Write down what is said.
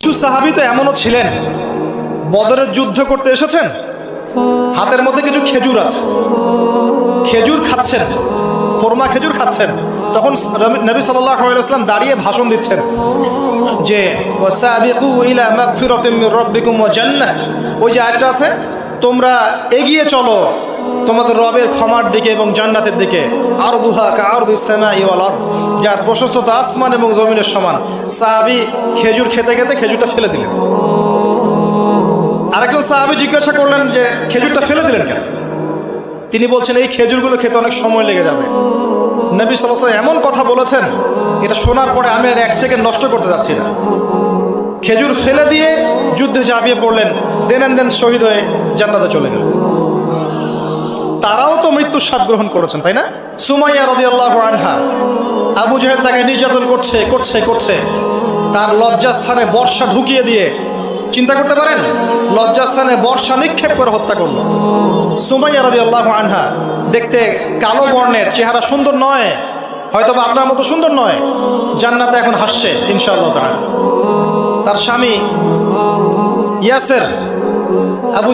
কিছু সাহাবী তো এমনও ছিলেন, বদরের যুদ্ধ করতে এসেছেন, হাতের মধ্যে কিছু খেজুর আছে, খেজুর খাচ্ছেন, খোরমা খেজুর খাচ্ছেন। তখন নবী সাল্লাল্লাহু আলাইহি ওয়াসাল্লাম দাঁড়িয়ে ভাষণ দিচ্ছেন যে ওয়াসাবিকু ইলা মাগফিরাতিম মির রাব্বিকুম ওয়া জান্নাহ। ওই যে আয়াতটা আছে, তোমরা এগিয়ে চলো তোমাদের রবের ক্ষমার দিকে এবং জান্নাতের দিকে। আরদুহা কাআরদিস সামাই ওয়াল আরদ, যার প্রশস্ততা আসমান এবং জমিনের সমান। সাহাবী খেজুর খেতে খেতে খেজুরটা ফেলে দিলেন। আরেকজন সাহাবী জিজ্ঞাসা করলেন যে খেজুরটা ফেলে দিলেন কেন? তিনি বলছেন এই খেজুরগুলো খেতে অনেক সময় লেগে যাবে। নবী সাল্লাল্লাহু আলাইহি ওয়াসাল্লাম এমন কথা বলেছেন, এটা শোনার পরে আমি আর এক সেকেন্ড নষ্ট করতে যাচ্ছি না। খেজুর ফেলে দিয়ে যুদ্ধে ঝাঁপিয়ে পড়লেন, দেন শহীদ হয়ে জান্নাতে চলে গেলেন। তারাও তো মৃত্যুর স্বাদ গ্রহণ করেছেন, তাই না? সুমাইয়া রাদিয়াল্লাহু আনহা, আবু জাহেল তাকে নির্যাতন করছে, তার লজ্জাস্থানে বর্ষা ঢুকিয়ে দিয়ে, চিন্তা করতে পারেন, লজ্জাস্থানে বর্ষা নিক্ষেপ করে হত্যা করল। সুমাইয়া রাদিয়াল্লাহু আনহা দেখতে কালো বর্ণের, চেহারা সুন্দর নয়, হয়তো বা আপনার মতো সুন্দর নয়, জান্নাতে এখন হাসছে ইনশাআল্লাহ তাআলা। তার স্বামী ইয়াসের, আবু